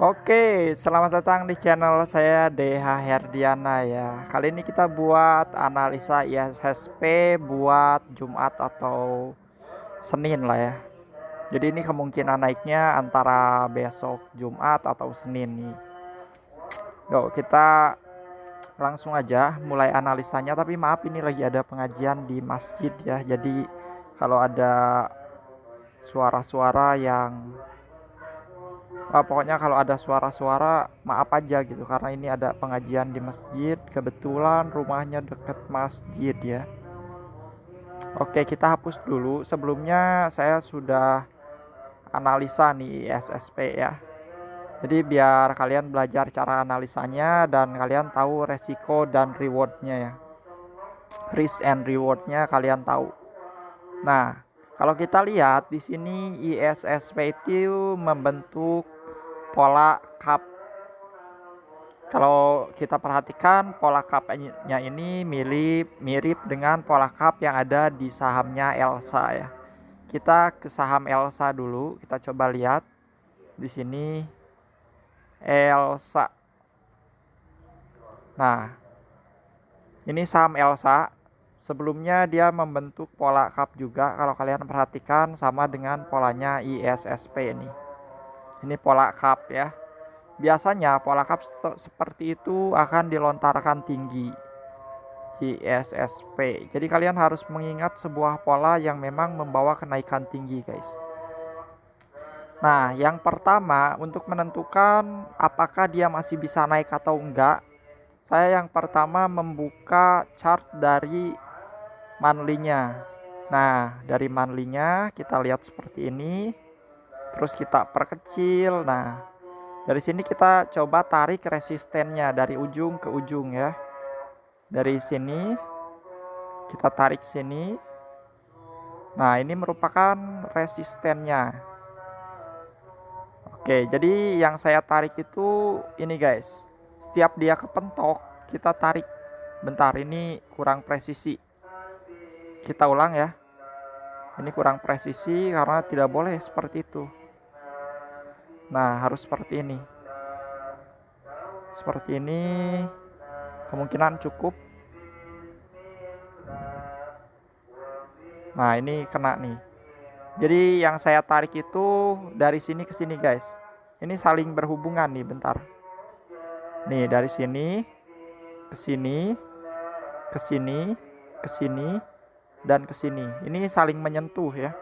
Oke, selamat datang di channel saya DH Herdiana ya. Kali ini kita buat analisa ISSP buat Jumat atau Senin lah ya. Jadi ini kemungkinan naiknya antara besok Jumat atau Senin nih. Yuk kita langsung aja mulai analisanya. Tapi maaf ini lagi ada pengajian di masjid ya. Jadi kalau ada suara-suara yang pokoknya kalau ada suara-suara maaf aja gitu, karena ini ada pengajian di masjid, kebetulan rumahnya deket masjid ya. Oke, kita hapus dulu. Sebelumnya saya sudah analisa nih ISSP ya. Jadi biar kalian belajar cara analisanya dan kalian tahu resiko dan rewardnya ya. Risk and rewardnya kalian tahu. Nah, kalau kita lihat di sini ISSP itu membentuk pola cup. Kalau kita perhatikan pola cup-nya ini mirip dengan pola cup yang ada di sahamnya Elsa ya. Kita ke saham Elsa dulu, kita coba lihat di sini Elsa. Nah, ini saham Elsa. Sebelumnya dia membentuk pola cup juga, kalau kalian perhatikan sama dengan polanya ISSP ini. Ini pola cup ya. Biasanya pola cup seperti itu akan dilontarkan tinggi ISSP. Jadi kalian harus mengingat sebuah pola yang memang membawa kenaikan tinggi guys. Nah, yang pertama untuk menentukan apakah dia masih bisa naik atau enggak, saya yang pertama membuka chart dari monthly-nya. Nah, dari monthly-nya kita lihat seperti ini. Terus kita perkecil. Nah, dari sini kita coba tarik resistennya dari ujung ke ujung ya. Dari sini kita tarik sini. Nah, ini merupakan resistennya. Oke, jadi yang saya tarik itu ini guys. Setiap dia kepentok, kita tarik. Bentar, ini kurang presisi. Kita ulang ya. Ini kurang presisi karena tidak boleh seperti itu. Nah, harus seperti ini. Seperti ini kemungkinan cukup. Nah, ini kena nih. Jadi yang saya tarik itu dari sini ke sini guys. Ini saling berhubungan nih, bentar. Nih, dari sini ke sini, ke sini, ke sini, dan ke sini. Ini saling menyentuh ya.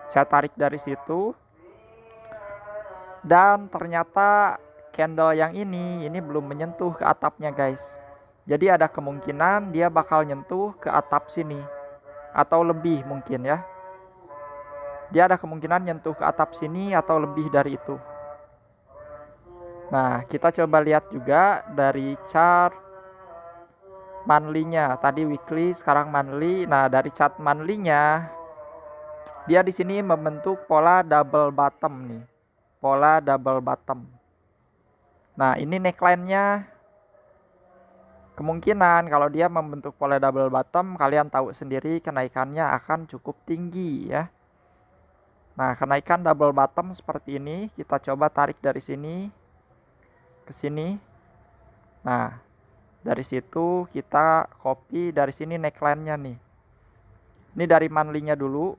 Saya tarik dari situ. Dan ternyata candle yang ini belum menyentuh ke atapnya guys. Jadi ada kemungkinan dia bakal nyentuh ke atap sini atau lebih mungkin ya. Dia ada kemungkinan nyentuh ke atap sini atau lebih dari itu. Nah, kita coba lihat juga dari chart monthly-nya. Tadi weekly, sekarang monthly. Nah, dari chart monthly-nya dia di sini membentuk pola double bottom nih. Pola double bottom. Nah, ini neckline-nya kemungkinan kalau dia membentuk pola double bottom, kalian tahu sendiri kenaikannya akan cukup tinggi ya. Nah, kenaikan double bottom seperti ini, kita coba tarik dari sini ke sini. Nah, dari situ kita copy dari sini neckline-nya nih. Ini dari monthly-nya dulu,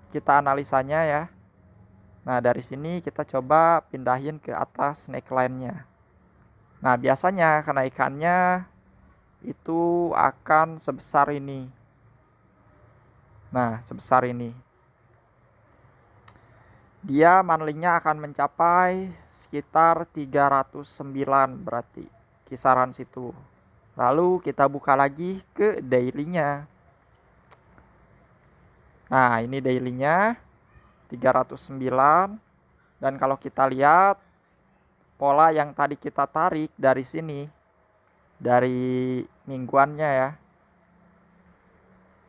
kita analisanya ya. Nah, dari sini kita coba pindahin ke atas neckline-nya. Nah, biasanya kenaikannya itu akan sebesar ini. Nah, sebesar ini. Dia monthly-nya akan mencapai sekitar 309 berarti. Kisaran situ. Lalu kita buka lagi ke daily-nya. Nah, ini daily-nya 309. Dan kalau kita lihat pola yang tadi kita tarik dari sini, dari mingguannya ya.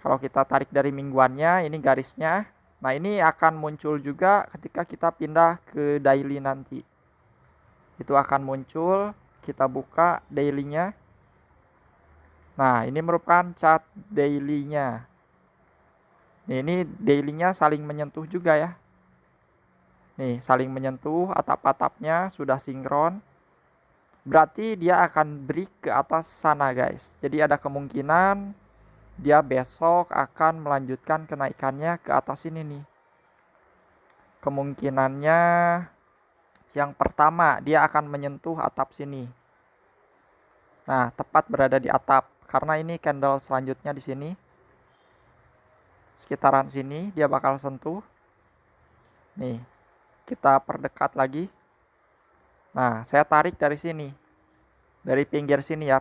Kalau kita tarik dari mingguannya, ini garisnya. Nah, ini akan muncul juga ketika kita pindah ke daily nanti. Itu akan muncul, kita buka daily-nya. Nah, ini merupakan chart daily-nya. Ini daily-nya saling menyentuh juga ya. Nih, saling menyentuh, atap-atapnya sudah sinkron. Berarti dia akan break ke atas sana, guys. Jadi ada kemungkinan dia besok akan melanjutkan kenaikannya ke atas ini nih. Kemungkinannya yang pertama, dia akan menyentuh atap sini. Nah, tepat berada di atap. Karena ini candle selanjutnya di sini. Sekitaran sini dia bakal sentuh. Nih, kita perdekat lagi. Nah, saya tarik dari sini. Dari pinggir sini ya,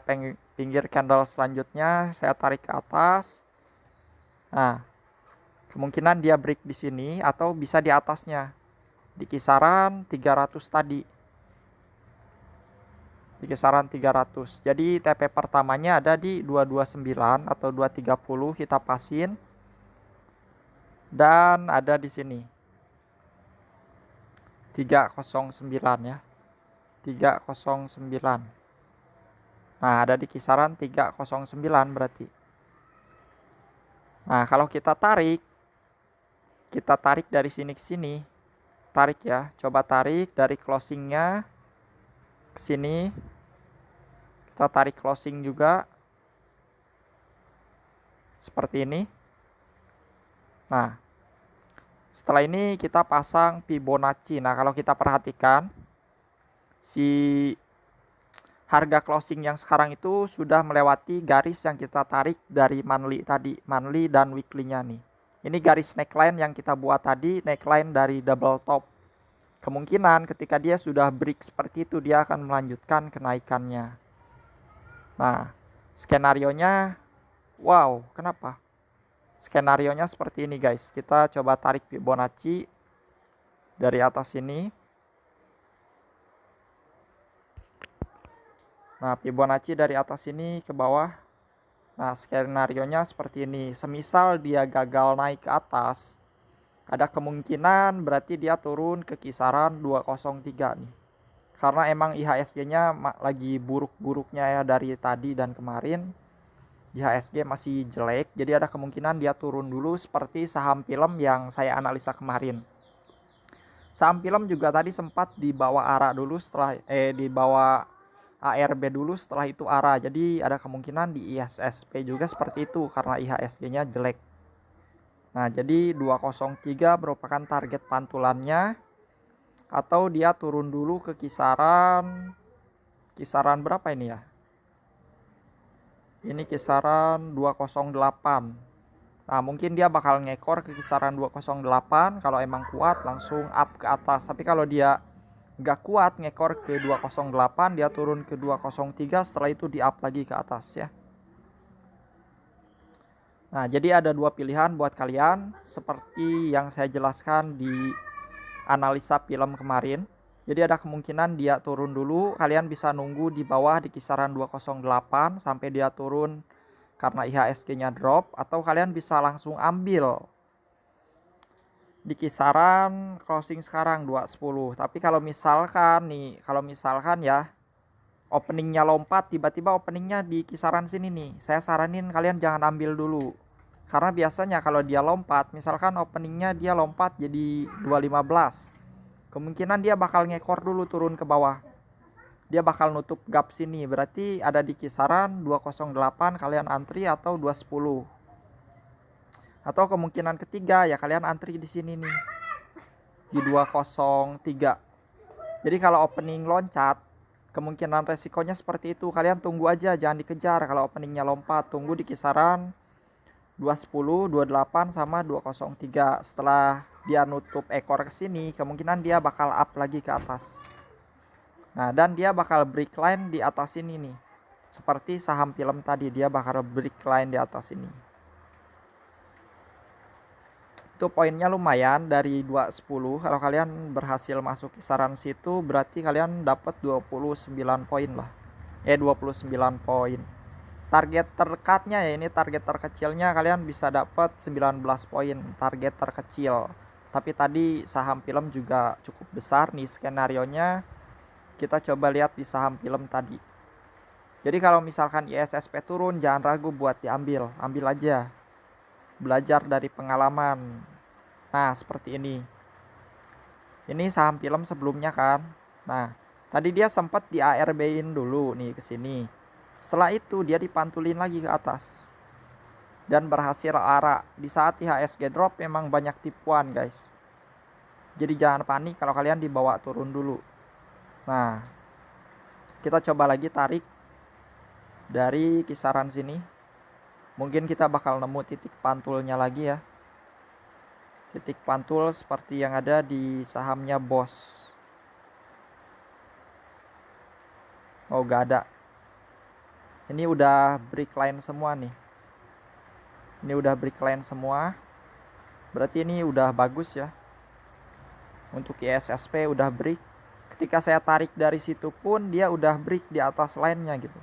pinggir candle selanjutnya saya tarik ke atas. Nah, kemungkinan dia break di sini atau bisa di atasnya. Di kisaran 300 tadi. Di kisaran 300. Jadi TP pertamanya ada di 229 atau 230 kita pasin. Dan ada di sini 309 ya. 309. Nah, ada di kisaran 309 berarti. Nah, kalau kita tarik dari sini ke sini. Tarik ya, coba tarik dari closingnya ke sini. Kita tarik closing juga. Seperti ini. Nah, setelah ini kita pasang Fibonacci. Nah, kalau kita perhatikan, si harga closing yang sekarang itu sudah melewati garis yang kita tarik dari monthly tadi, monthly dan weekly-nya nih. Ini garis neckline yang kita buat tadi, neckline dari double top. Kemungkinan ketika dia sudah break seperti itu, dia akan melanjutkan kenaikannya. Nah, skenarionya, wow, kenapa? Skenarionya seperti ini guys. Kita coba tarik Fibonacci dari atas ini. Nah, Fibonacci dari atas ini ke bawah. Nah, skenarionya seperti ini. Semisal dia gagal naik ke atas, ada kemungkinan berarti dia turun ke kisaran 203 nih. Karena emang IHSG-nya lagi buruk-buruknya ya dari tadi dan kemarin. IHSG masih jelek, jadi ada kemungkinan dia turun dulu seperti saham film yang saya analisa kemarin. Saham film juga tadi sempat di bawah ARA dulu setelah di bawah ARB dulu, setelah itu ARA. Jadi ada kemungkinan di ISSP juga seperti itu karena IHSG-nya jelek. Nah, jadi 203 merupakan target pantulannya, atau dia turun dulu ke kisaran berapa ini ya? Ini kisaran 208. Nah, mungkin dia bakal ngekor ke kisaran 208. Kalau emang kuat langsung up ke atas. Tapi kalau dia nggak kuat ngekor ke 208, dia turun ke 203, setelah itu di up lagi ke atas ya. Nah, jadi ada dua pilihan buat kalian seperti yang saya jelaskan di analisa film kemarin. Jadi ada kemungkinan dia turun dulu, kalian bisa nunggu di bawah di kisaran 208 sampai dia turun karena IHSG-nya drop, atau kalian bisa langsung ambil di kisaran closing sekarang 210. Tapi kalau misalkan ya openingnya lompat, tiba-tiba openingnya di kisaran sini nih, saya saranin kalian jangan ambil dulu. Karena biasanya kalau dia lompat, misalkan openingnya dia lompat jadi 215, kemungkinan dia bakal ngekor dulu turun ke bawah. Dia bakal nutup gap sini, berarti ada di kisaran 208 kalian antri atau 210. Atau kemungkinan ketiga ya kalian antri di sini nih, di 203. Jadi kalau opening loncat, kemungkinan resikonya seperti itu. Kalian tunggu aja, jangan dikejar. Kalau openingnya lompat, tunggu di kisaran 210, 28 sama 203. Setelah dia nutup ekor ke sini, kemungkinan dia bakal up lagi ke atas. Nah, dan dia bakal break line di atas ini nih. Seperti saham film tadi, dia bakal break line di atas ini. Itu poinnya lumayan dari 210. Kalau kalian berhasil masuk kisaran situ, berarti kalian dapat 29 poin lah. 29 poin. Target terdekatnya ya, ini target terkecilnya kalian bisa dapat 19 poin, target terkecil. Tapi tadi saham film juga cukup besar nih skenarionya. Kita coba lihat di saham film tadi. Jadi kalau misalkan ISSP turun, jangan ragu buat diambil, ambil aja. Belajar dari pengalaman. Nah, seperti ini. Ini saham film sebelumnya kan. Nah, tadi dia sempat di ARB-in dulu nih ke sini. Setelah itu dia dipantulin lagi ke atas dan berhasil arah. Di saat IHSG drop memang banyak tipuan, guys. Jadi jangan panik kalau kalian dibawa turun dulu. Nah, kita coba lagi tarik dari kisaran sini. Mungkin kita bakal nemu titik pantulnya lagi ya. Titik pantul seperti yang ada di sahamnya BOS. Oh, gak ada. Ini udah break line semua nih. Ini udah break line semua. Berarti ini udah bagus ya. Untuk ISSP udah break. Ketika saya tarik dari situ pun dia udah break di atas line-nya gitu.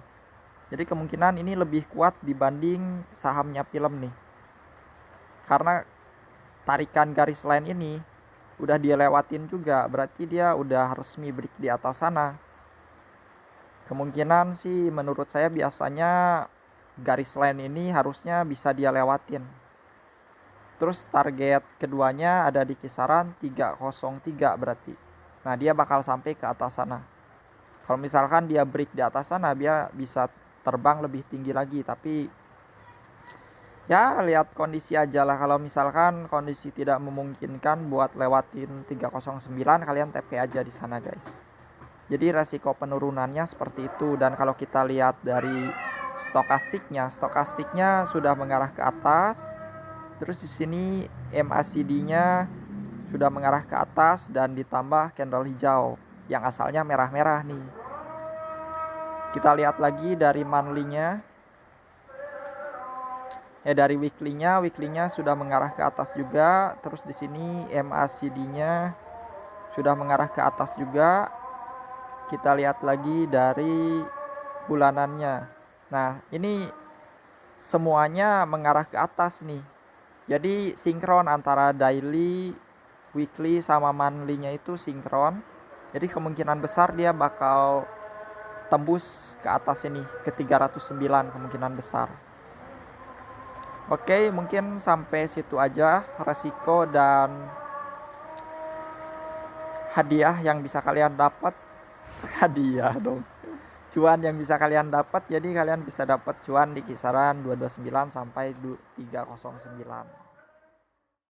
Jadi kemungkinan ini lebih kuat dibanding sahamnya film nih. Karena tarikan garis line ini udah dia lewatin juga, berarti dia udah resmi break di atas sana. Kemungkinan sih menurut saya biasanya garis line ini harusnya bisa dia lewatin. Terus target keduanya ada di kisaran 303 berarti. Nah, dia bakal sampai ke atas sana. Kalau misalkan dia break di atas sana, dia bisa terbang lebih tinggi lagi, tapi ya lihat kondisi aja lah. Kalau misalkan kondisi tidak memungkinkan buat lewatin 309, kalian TP aja di sana, guys. Jadi resiko penurunannya seperti itu. Dan kalau kita lihat dari stokastiknya sudah mengarah ke atas. Terus di sini MACD-nya sudah mengarah ke atas dan ditambah candle hijau yang asalnya merah-merah nih. Kita lihat lagi dari monthly-nya. Dari weekly-nya sudah mengarah ke atas juga. Terus di sini MACD-nya sudah mengarah ke atas juga. Kita lihat lagi dari bulanannya. Nah, ini semuanya mengarah ke atas nih. Jadi sinkron antara daily, weekly sama monthly-nya itu sinkron. Jadi kemungkinan besar dia bakal tembus ke atas ini ke 309 kemungkinan besar. Oke, mungkin sampai situ aja resiko dan hadiah yang bisa kalian dapat. Hadiah dong. Cuan yang bisa kalian dapat, jadi kalian bisa dapat cuan di kisaran 229 sampai 309.